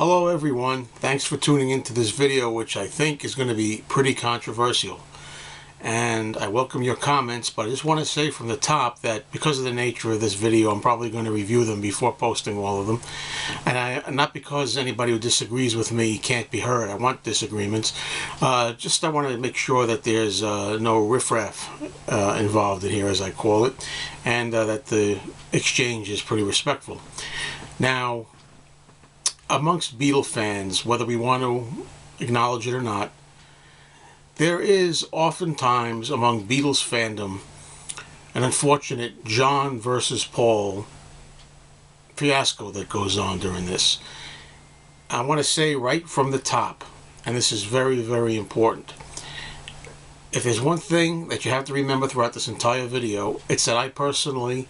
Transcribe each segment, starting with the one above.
Hello everyone, thanks for tuning into this video, which I think is going to be pretty controversial, and I welcome your comments. But I just want to say from the top that because of the nature of this video, I'm probably going to review them before posting all of them, and not because anybody who disagrees with me can't be heard. I want disagreements. I want to make sure that there's no riffraff involved in here, as I call it, and that the exchange is pretty respectful. Now, amongst Beatles fans, whether we want to acknowledge it or not, there is oftentimes among Beatles fandom an unfortunate John versus Paul fiasco that goes on during this. I want to say right from the top, and this is very, very important, if there's one thing that you have to remember throughout this entire video, it's that I personally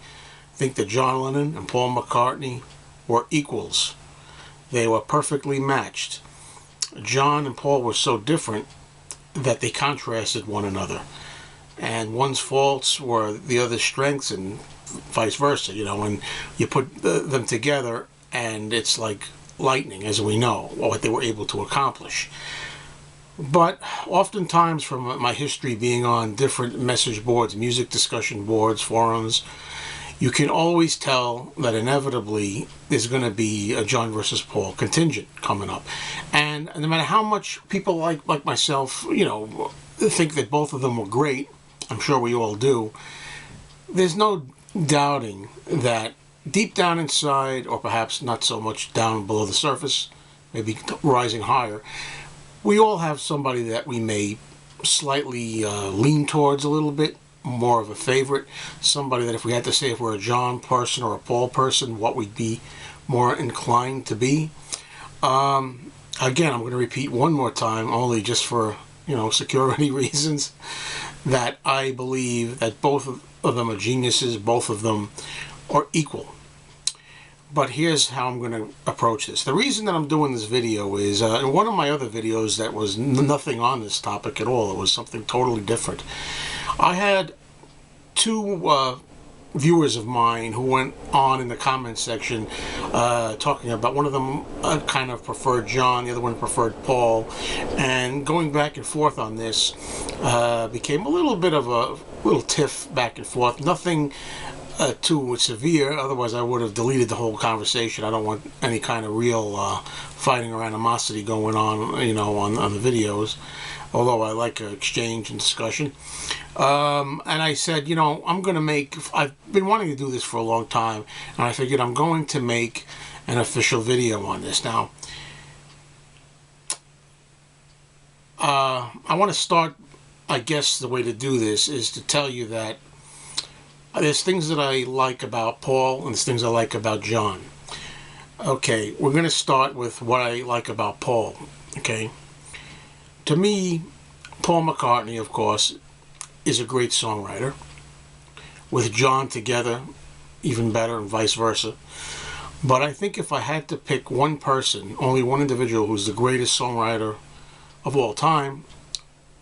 think that John Lennon and Paul McCartney were equals. They were perfectly matched. John and Paul were so different that they contrasted one another, and one's faults were the other's strengths, and vice versa. You know, when you put them together, and it's like lightning, as we know, what they were able to accomplish. But oftentimes, from my history being on different message boards, music discussion boards, forums, you can always tell that inevitably there's going to be a John versus Paul contingent coming up. And no matter how much people like myself, you know, think that both of them were great, I'm sure we all do, there's no doubting that deep down inside, or perhaps not so much down below the surface, maybe rising higher, we all have somebody that we may slightly lean towards a little bit, more of a favorite, somebody that if we had to say if we're a John person or a Paul person, what we'd be more inclined to be. Again, I'm going to repeat one more time, only just for, you know, security reasons, that I believe that both of them are geniuses, both of them are equal. But here's how I'm going to approach this. The reason that I'm doing this video is, in one of my other videos that was nothing on this topic at all, it was something totally different, I had two viewers of mine who went on in the comments section talking about, one of them kind of preferred John, the other one preferred Paul, and going back and forth on this became a little bit of a little tiff back and forth. Nothing too severe, otherwise I would have deleted the whole conversation. I don't want any kind of real fighting or animosity going on, you know, on the videos, although I like exchange and discussion. And I said, you know, I've been wanting to do this for a long time, and I figured I'm going to make an official video on this. Now, I want to start, I guess the way to do this is to tell you that there's things that I like about Paul and there's things I like about John. Okay, we're going to start with what I like about Paul. Okay, to me, Paul McCartney, of course, is a great songwriter. With John together, even better, and vice versa. But I think if I had to pick one person, only one individual who's the greatest songwriter of all time,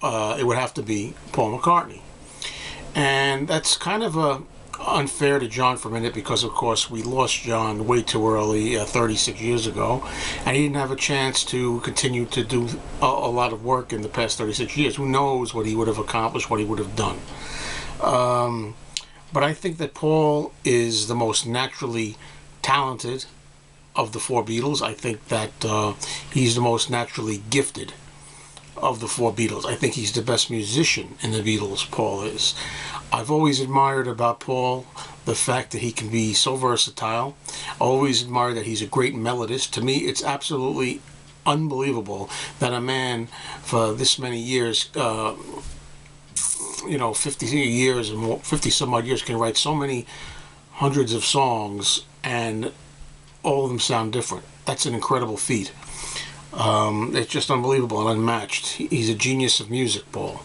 it would have to be Paul McCartney. And that's kind of unfair to John for a minute, because of course we lost John way too early, 36 years ago, and he didn't have a chance to continue to do a lot of work in the past 36 years. Who knows what he would have accomplished, what he would have done. But I think that Paul is the most naturally talented of the four Beatles. I think that he's the most naturally gifted of the four Beatles. I think he's the best musician in the Beatles, Paul is. I've always admired about Paul the fact that he can be so versatile. I always admired that he's a great melodist. To me, it's absolutely unbelievable that a man for this many years, you know, 50 years and more, 50 some odd years, can write so many hundreds of songs and all of them sound different. That's an incredible feat. It's just unbelievable and unmatched. He's a genius of music, Paul.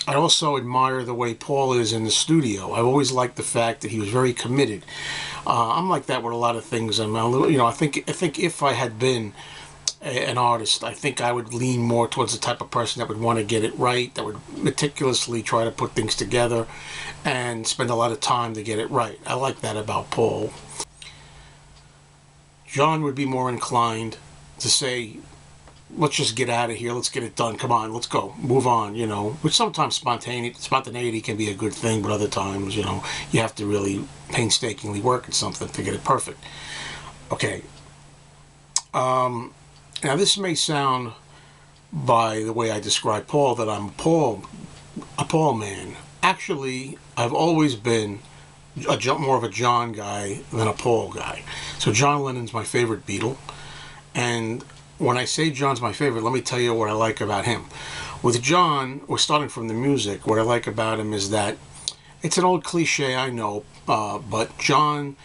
I also admire the way Paul is in the studio. I've always liked the fact that he was very committed. I'm like that with a lot of things. You know, I think if I had been an artist, I think I would lean more towards the type of person that would want to get it right, that would meticulously try to put things together and spend a lot of time to get it right. I like that about Paul. John would be more inclined to say, let's just get out of here, let's get it done, come on, let's go, move on, you know, which sometimes spontaneity can be a good thing, but other times, you know, you have to really painstakingly work at something to get it perfect. Okay. Now this may sound, by the way I describe Paul, that I'm a Paul man. Actually, I've always been more of a John guy than a Paul guy. So John Lennon's my favorite Beatle, and when I say John's my favorite, let me tell you what I like about him. With John, we're starting from the music. What I like about him is that it's an old cliche, I know, but John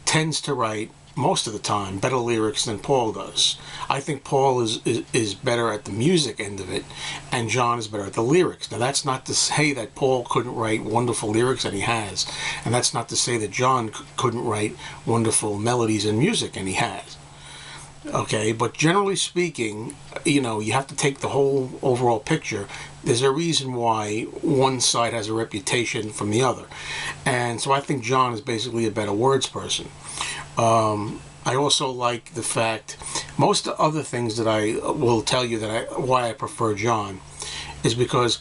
tends to write, most of the time, better lyrics than Paul does. I think Paul is better at the music end of it, and John is better at the lyrics. Now, that's not to say that Paul couldn't write wonderful lyrics, and he has. And that's not to say that John couldn't write wonderful melodies and music, and he has. Okay, but generally speaking, you know, you have to take the whole overall picture. There's a reason why one side has a reputation from the other. And so I think John is basically a better words person. I also like the fact, most of the other things that I will tell you that why I prefer John is because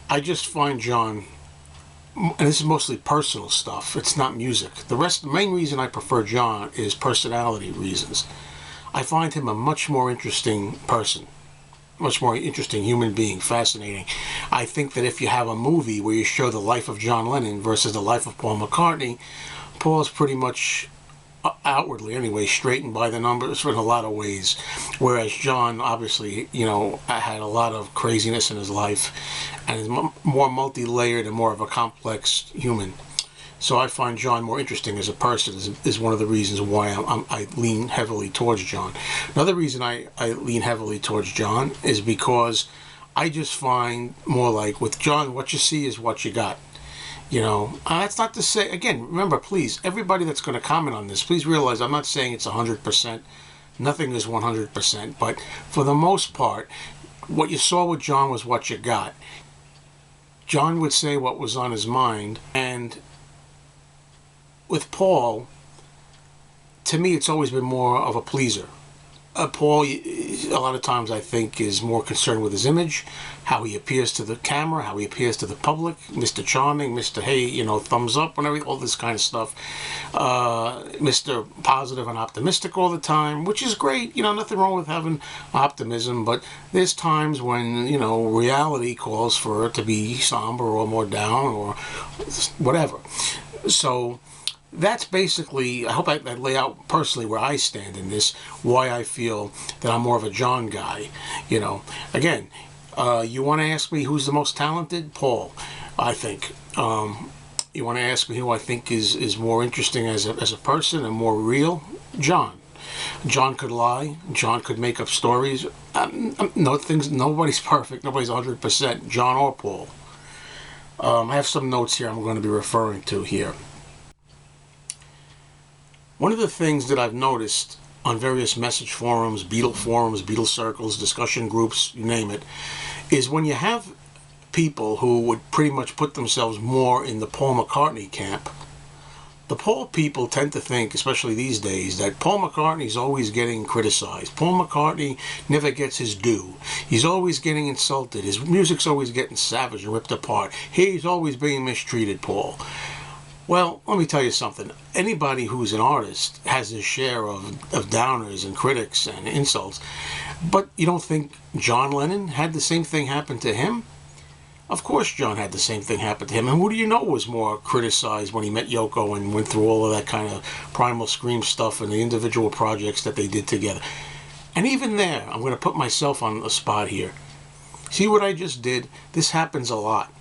I just find John, and this is mostly personal stuff, it's not music. The main reason I prefer John is personality reasons. I find him a much more interesting person, much more interesting human being, fascinating. I think that if you have a movie where you show the life of John Lennon versus the life of Paul McCartney, Paul's pretty much, outwardly anyway, straightened by the numbers in a lot of ways, whereas John, obviously, you know, had a lot of craziness in his life and is more multi-layered and more of a complex human. So I find John more interesting as a person, is one of the reasons why I lean heavily towards John. Another reason I lean heavily towards John is because I just find more like, with John, what you see is what you got. You know, that's not to say, again, remember, please, everybody that's going to comment on this, please realize I'm not saying it's 100%. Nothing is 100%. But for the most part, what you saw with John was what you got. John would say what was on his mind. And with Paul, to me, it's always been more of a pleaser. Paul, a lot of times, I think, is more concerned with his image, how he appears to the camera, how he appears to the public, Mr. Charming, Mr. Hey, you know, thumbs up, and everything, all this kind of stuff. Mr. Positive and optimistic all the time, which is great. You know, nothing wrong with having optimism, but there's times when, you know, reality calls for it to be somber or more down or whatever. So that's basically, I hope I lay out personally where I stand in this, why I feel that I'm more of a John guy. You know, again, you want to ask me who's the most talented? Paul, I think. You want to ask me who I think is more interesting as a person and more real? John. John could lie. John could make up stories. Nobody's perfect. Nobody's 100%. John or Paul. I have some notes here I'm going to be referring to here. One of the things that I've noticed on various message forums, Beatle circles, discussion groups, you name it, is when you have people who would pretty much put themselves more in the Paul McCartney camp, the Paul people tend to think, especially these days, that Paul McCartney's always getting criticized. Paul McCartney never gets his due. He's always getting insulted. His music's always getting savage and ripped apart. He's always being mistreated, Paul. Well, let me tell you something. Anybody who's an artist has his share of downers and critics and insults. But you don't think John Lennon had the same thing happen to him? Of course John had the same thing happen to him. And who do you know was more criticized when he met Yoko and went through all of that kind of Primal Scream stuff and the individual projects that they did together? And even there, I'm going to put myself on the spot here. See what I just did? This happens a lot.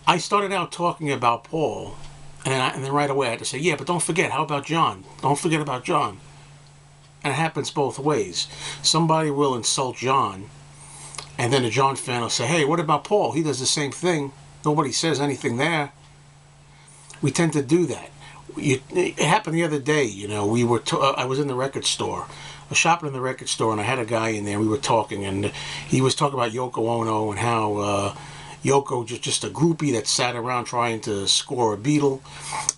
I started out talking about Paul, and then right away I had to say, yeah, but don't forget, how about John? Don't forget about John. And it happens both ways. Somebody will insult John, and then a John fan will say, hey, what about Paul? He does the same thing. Nobody says anything there. We tend to do that. It happened the other day, you know, I was in the record store. I was shopping in the record store, and I had a guy in there, we were talking, and he was talking about Yoko Ono and how, Yoko just a groupie that sat around trying to score a Beatle.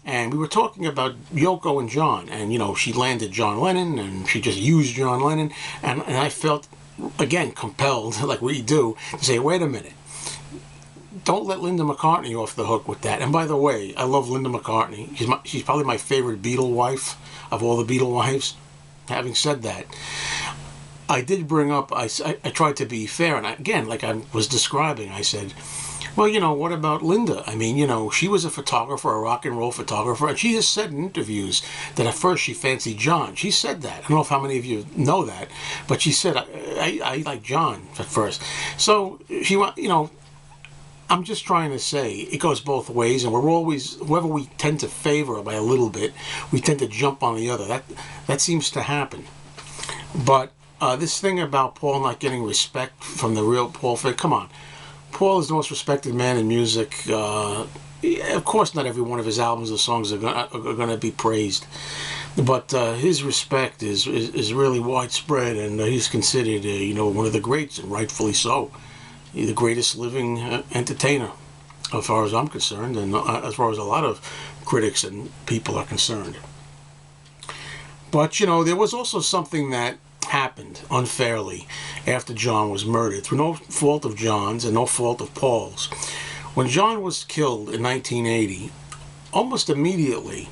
And we were talking about Yoko and John, and she landed John Lennon, and she just used John Lennon, and I felt, again, compelled, like we do, to say, wait a minute, don't let Linda McCartney off the hook with that. And by the way, I love Linda McCartney. She's probably my favorite Beatle wife of all the Beatle wives. Having said that, I did bring up, I tried to be fair, and again, like I was describing, I said, well, what about Linda? I mean, she was a photographer, a rock and roll photographer, and she has said in interviews that at first she fancied John. She said that. I don't know if how many of you know that, but she said, I like John at first. So she, I'm just trying to say it goes both ways, and we're always, whoever we tend to favor by a little bit, we tend to jump on the other. That seems to happen. But this thing about Paul not getting respect from the real Paul, come on. Paul is the most respected man in music. Of course, not every one of his albums or songs are going to be praised, but his respect is really widespread, and he's considered, one of the greats, and rightfully so. He's the greatest living entertainer, as far as I'm concerned, and as far as a lot of critics and people are concerned. But there was also something that happened unfairly after John was murdered, through no fault of John's and no fault of Paul's. When John was killed in 1980, almost immediately,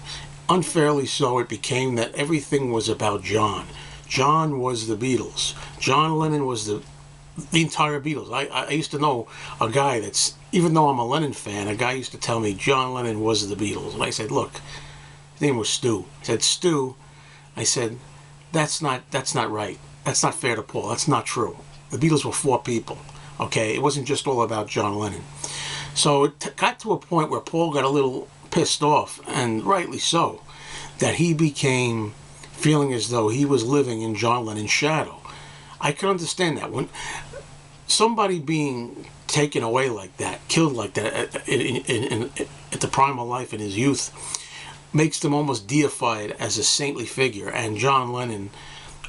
unfairly so, it became that everything was about John. John was the Beatles. John Lennon was the entire Beatles. I used to know a guy that's, even though I'm a Lennon fan, a guy used to tell me John Lennon was the Beatles. And I said, look, his name was Stu. I said, Stu, I said, that's not right. That's not fair to Paul. That's not true. The Beatles were 4 people, okay? It wasn't just all about John Lennon. So it got to a point where Paul got a little pissed off, and rightly so, that he became feeling as though he was living in John Lennon's shadow. I can understand that. When somebody being taken away like that, killed like that at the prime of life in his youth, makes them almost deified as a saintly figure. And John Lennon,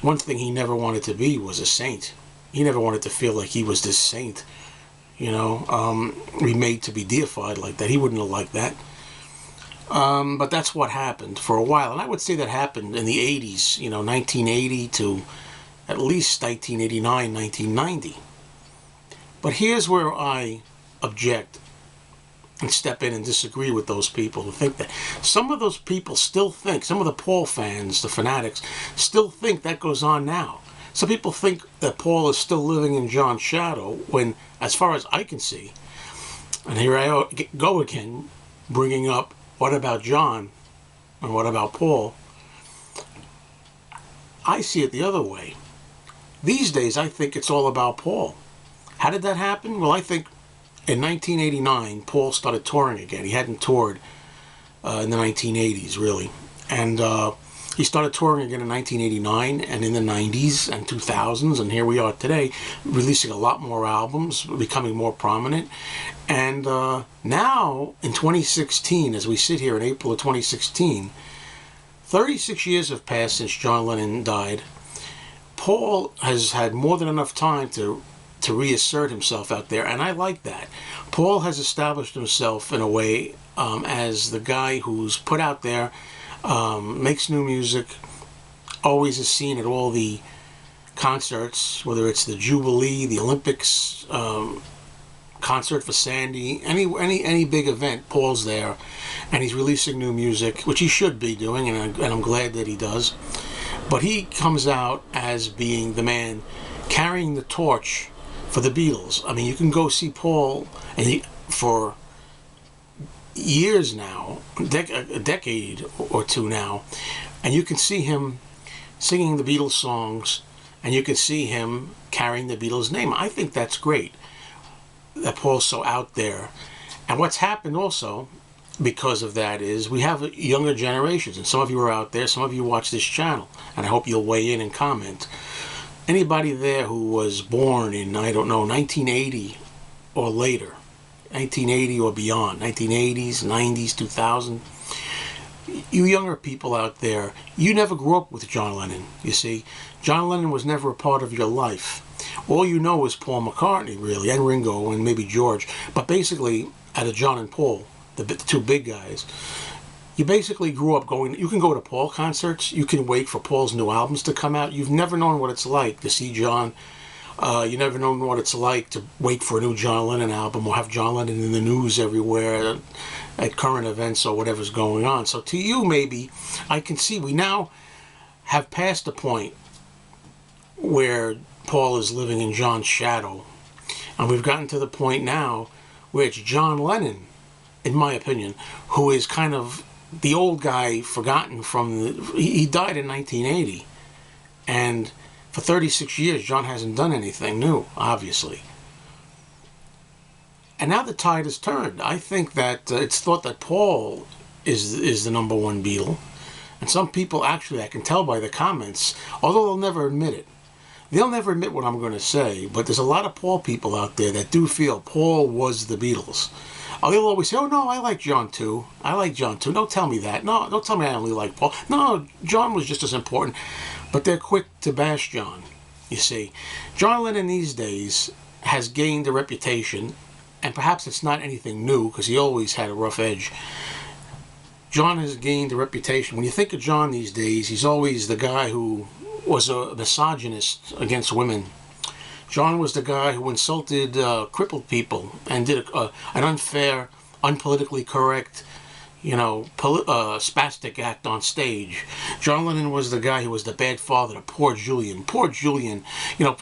one thing he never wanted to be was a saint. He never wanted to feel like he was this saint, be made to be deified like that. He wouldn't have liked that. But that's what happened for a while. And I would say that happened in the 80s, 1980 to at least 1989, 1990. But here's where I object and step in and disagree with those people who think that. Some of those people still think, some of the Paul fans, the fanatics, still think that goes on now. Some people think that Paul is still living in John's shadow when, as far as I can see, and here I go again, bringing up what about John and what about Paul, I see it the other way. These days, I think it's all about Paul. How did that happen? Well, I think in 1989, Paul started touring again. He hadn't toured in the 1980s, really. And he started touring again in 1989 and in the 90s and 2000s. And here we are today, releasing a lot more albums, becoming more prominent. And now, in 2016, as we sit here in April of 2016, 36 years have passed since John Lennon died. Paul has had more than enough time to reassert himself out there, and I like that. Paul has established himself in a way as the guy who's put out there, makes new music, always is seen at all the concerts, whether it's the Jubilee, the Olympics, concert for Sandy, any big event, Paul's there, and he's releasing new music, which he should be doing, and I'm glad that he does. But he comes out as being the man carrying the torch for the Beatles. I mean, you can go see Paul, and for years now, a decade or two now, and you can see him singing the Beatles songs, and you can see him carrying the Beatles name. I think that's great that Paul's so out there. And what's happened also because of that is we have younger generations, and some of you are out there, some of you watch this channel, and I hope you'll weigh in and comment. Anybody there who was born in, I don't know, 1980 or later, 1980 or beyond, 1980s, 90s, 2000, you younger people out there, you never grew up with John Lennon, you see. John Lennon was never a part of your life. all you know is Paul McCartney, really, and Ringo, and maybe George. But basically, out of John and Paul, the two big guys, you basically grew up going, you can go to Paul concerts, you can wait for Paul's new albums to come out. You've never known what it's like to see John. You never known what it's like to wait for a new John Lennon album or have John Lennon in the news everywhere at current events or whatever's going on. So to you, maybe, I can see we now have passed the point where Paul is living in John's shadow. And we've gotten to the point now where it's John Lennon, in my opinion, who is kind of the old guy forgotten from the... He died in 1980. And for 36 years, John hasn't done anything new, obviously. And now the tide has turned. I think that it's thought that Paul is the number one Beatle. And some people, actually, I can tell by the comments, although they'll never admit it. They'll never admit what I'm going to say, but there's a lot of Paul people out there that do feel Paul was the Beatles. They'll always say, oh, no, I like John too. I like John too. Don't tell me that. No, don't tell me I only like Paul. No, John was just as important. But they're quick to bash John, you see. John Lennon these days has gained a reputation, and perhaps it's not anything new, because he always had a rough edge. John has gained a reputation. When you think of John these days, he's always the guy who was a misogynist against women. John was the guy who insulted crippled people and did an unfair, unpolitically correct, spastic act on stage. John Lennon was the guy who was the bad father to poor Julian. Poor Julian.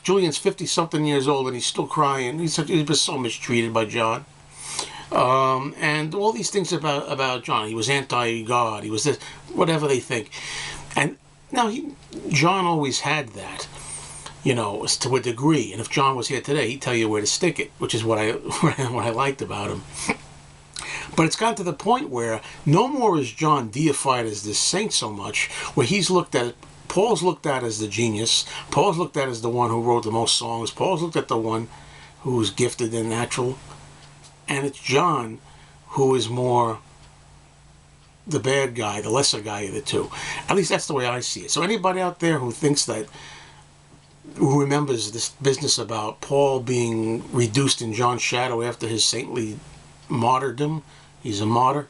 Julian's 50-something years old and he's still crying. He was so mistreated by John. And all these things about John. He was anti-God. He was this, whatever they think. And now, John always had that, to a degree. And if John was here today, he'd tell you where to stick it, which is what I liked about him. But it's gotten to the point where no more is John deified as this saint so much, where Paul's looked at as the genius, Paul's looked at as the one who wrote the most songs, Paul's looked at the one who was gifted and natural, and it's John who is more the bad guy, the lesser guy of the two. At least that's the way I see it. So anybody out there who thinks that, who remembers this business about Paul being reduced in John's shadow after his saintly martyrdom, he's a martyr,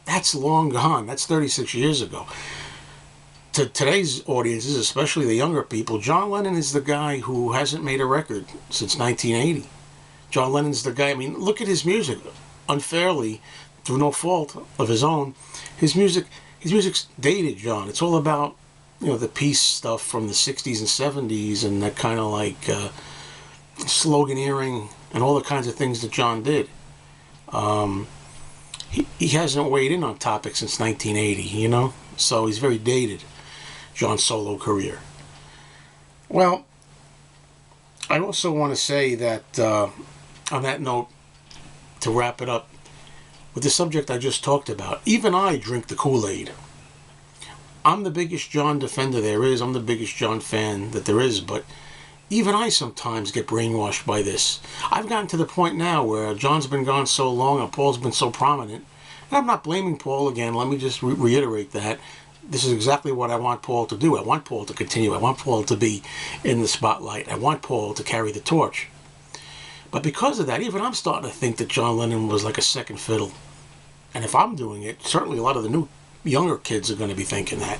that's long gone. That's 36 years ago. To today's audiences, especially the younger people, John Lennon is the guy who hasn't made a record since 1980. John Lennon's the guy, I mean, look at his music. Unfairly, through no fault of his own, his music's dated, John. It's all about, the peace stuff from the 60s and 70s and that kind of like sloganeering and all the kinds of things that John did. He hasn't weighed in on topics since 1980, so he's very dated, John's solo career. Well, I also want to say that, on that note, to wrap it up, with the subject I just talked about, even I drink the Kool-Aid. I'm the biggest John defender there is. I'm the biggest John fan that there is, but even I sometimes get brainwashed by this. I've gotten to the point now where John's been gone so long and Paul's been so prominent, and I'm not blaming Paul again. Let me just reiterate that. This is exactly what I want Paul to do. I want Paul to continue. I want Paul to be in the spotlight. I want Paul to carry the torch. But because of that, even I'm starting to think that John Lennon was like a second fiddle. And if I'm doing it, certainly a lot of the younger kids are going to be thinking that.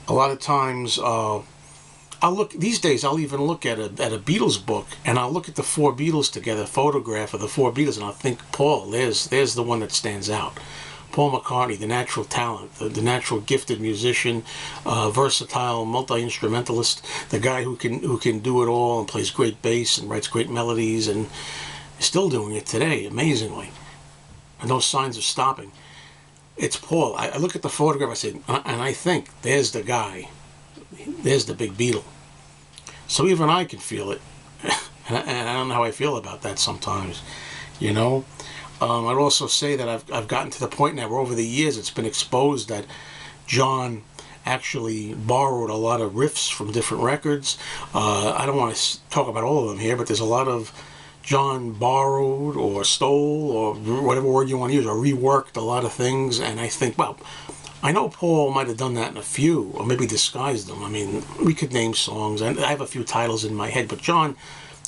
A lot of times, these days I'll even look at a Beatles book, and I'll look at the four Beatles together, photograph of the four Beatles, and I'll think, Paul, there's the one that stands out. Paul McCartney, the natural talent, the natural gifted musician, versatile multi-instrumentalist, the guy who can do it all and plays great bass and writes great melodies and is still doing it today, amazingly. And no signs of stopping. It's Paul. I look at the photograph, I say, and I think, there's the guy. There's the big Beatle. So even I can feel it. And I don't know how I feel about that sometimes, I'd also say that I've gotten to the point now where over the years it's been exposed that John actually borrowed a lot of riffs from different records. I don't want to talk about all of them here, but there's a lot of John borrowed or stole or whatever word you want to use or reworked a lot of things. And I think, well, I know Paul might have done that in a few, or maybe disguised them. I mean, we could name songs, and I have a few titles in my head, but John,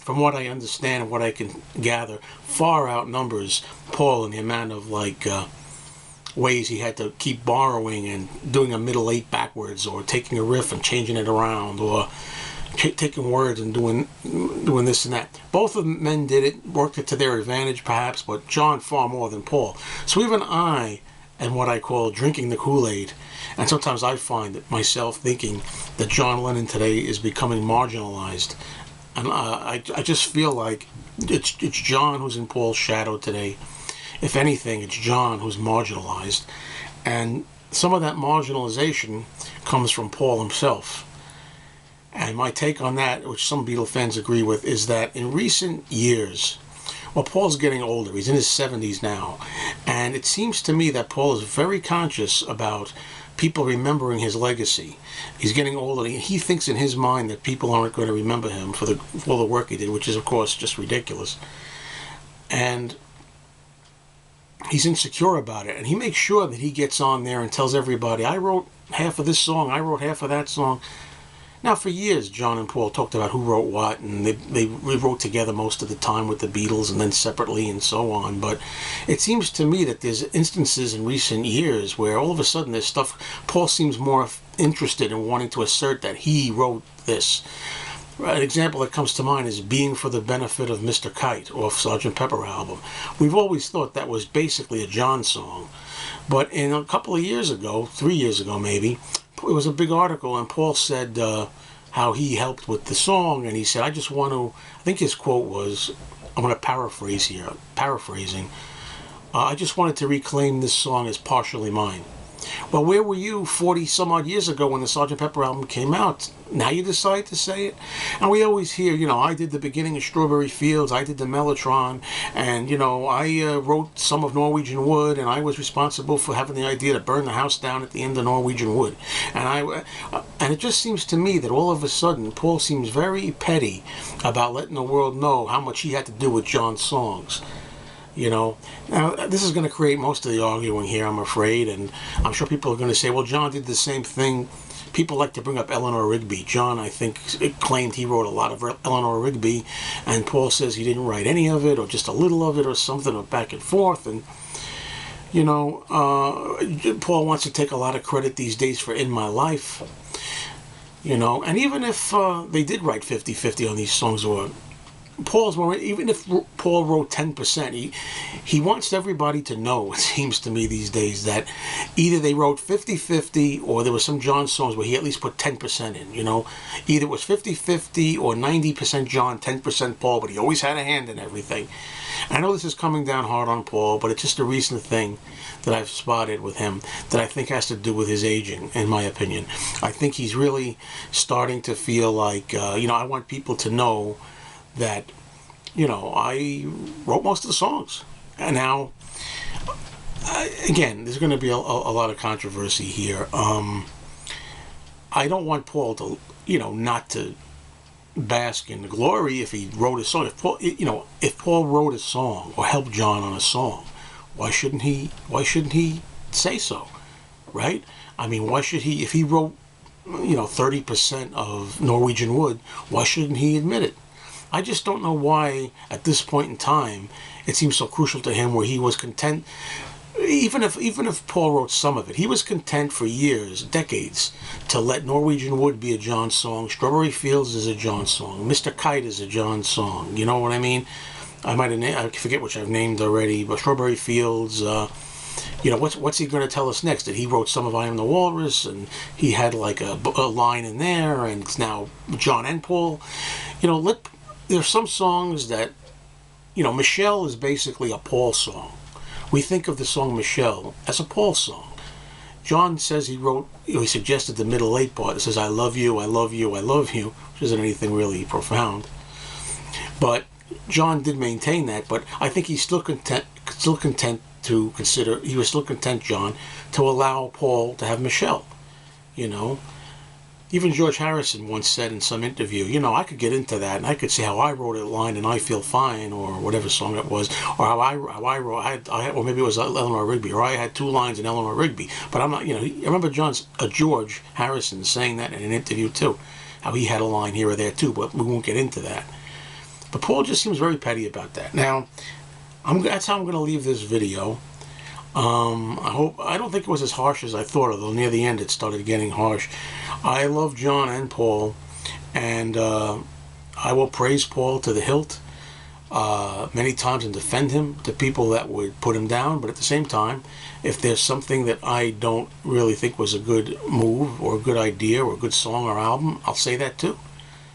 from what I understand and what I can gather, far outnumbers Paul in the amount of ways he had to keep borrowing and doing a middle eight backwards, or taking a riff and changing it around, or taking words and doing this and that. Both of the men did it, worked it to their advantage perhaps, but John far more than Paul. So even I am what I call drinking the Kool-Aid, and sometimes I find myself thinking that John Lennon today is becoming marginalized, and I just feel like it's John who's in Paul's shadow today. If anything, it's John who's marginalized, and some of that marginalization comes from Paul himself. And my take on that, which some Beatles fans agree with, is that in recent years, well, Paul's getting older. He's in his 70s now. And it seems to me that Paul is very conscious about people remembering his legacy. He's getting older. He thinks in his mind that people aren't going to remember him for all the work he did, which is, of course, just ridiculous. And he's insecure about it. And he makes sure that he gets on there and tells everybody, I wrote half of this song, I wrote half of that song. Now, for years, John and Paul talked about who wrote what, and they wrote together most of the time with the Beatles and then separately and so on. But it seems to me that there's instances in recent years where all of a sudden there's stuff, Paul seems more interested in wanting to assert that he wrote this. An example that comes to mind is Being for the Benefit of Mr. Kite off Sgt. Pepper album. We've always thought that was basically a John song. But in a couple of years ago, 3 years ago maybe, it was a big article, and Paul said how he helped with the song, and he said, I just want to, I think his quote was, I'm going to paraphrase here, paraphrasing, I just wanted to reclaim this song as partially mine. Well, where were you 40 some odd years ago when the Sgt. Pepper album came out? Now you decide to say it? And we always hear, you know, I did the beginning of Strawberry Fields, I did the Mellotron, and, you know, I wrote some of Norwegian Wood, and I was responsible for having the idea to burn the house down at the end of Norwegian Wood. And and it just seems to me that all of a sudden Paul seems very petty about letting the world know how much he had to do with John's songs. You know, now this is going to create most of the arguing here, I'm afraid, and I'm sure people are going to say, well, John did the same thing. People like to bring up Eleanor Rigby. John, I think, claimed he wrote a lot of Eleanor Rigby, and Paul says he didn't write any of it, or just a little of it, or something, or back and forth. And, you know, Paul wants to take a lot of credit these days for In My Life. You know, and even if they did write 50-50 on these songs, or Paul's more, even if Paul wrote 10%, he wants everybody to know, it seems to me these days, that either they wrote 50-50 or there was some John songs where he at least put 10% in, you know. Either it was 50-50 or 90% John, 10% Paul, but he always had a hand in everything. I know this is coming down hard on Paul, but it's just a recent thing that I've spotted with him that I think has to do with his aging, in my opinion. I think he's really starting to feel like, you know, I want people to know that, you know, I wrote most of the songs. And now, again, there's going to be a lot of controversy here. I don't want Paul to, you know, not to bask in the glory if he wrote a song. If Paul, you know, if Paul wrote a song or helped John on a song, why shouldn't he say so, right? I mean, why should he, if he wrote, you know, 30% of Norwegian Wood, why shouldn't he admit it? I just don't know why, at this point in time, it seems so crucial to him where he was content. Even if Paul wrote some of it, he was content for years, decades, to let Norwegian Wood be a John song, Strawberry Fields is a John song, Mr. Kite is a John song. You know what I mean? I forget which I've named already, but Strawberry Fields. You know, what's he going to tell us next? That he wrote some of I Am the Walrus, and he had like a line in there, and it's now John and Paul. You know, there's some songs that, you know, Michelle is basically a Paul song. We think of the song Michelle as a Paul song. John says he wrote, you know, he suggested the middle eight part that says, I love you, I love you, I love you, which isn't anything really profound. But John did maintain that, but I think he's still content to consider, he was still content, John, to allow Paul to have Michelle, you know. Even George Harrison once said in some interview, you know, I could get into that and I could say how I wrote a line and I Feel Fine, or whatever song it was, or how I wrote, or maybe it was Eleanor Rigby, or I had 2 lines in Eleanor Rigby. But I'm not, you know, I remember George Harrison saying that in an interview too, how he had a line here or there too, but we won't get into that. But Paul just seems very petty about that. Now, that's how I'm going to leave this video. I don't think it was as harsh as I thought, although near the end it started getting harsh. I love John and Paul, and I will praise Paul to the hilt many times and defend him to people that would put him down. But at the same time, if there's something that I don't really think was a good move or a good idea or a good song or album, I'll say that too.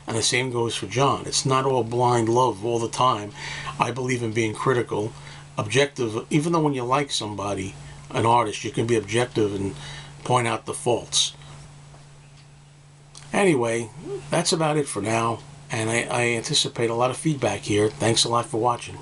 And the same goes for John. It's not all blind love all the time. I believe in being critical, objective. Even though when you like somebody, an artist, you can be objective and point out the faults. Anyway, that's about it for now, and I anticipate a lot of feedback here. Thanks a lot for watching.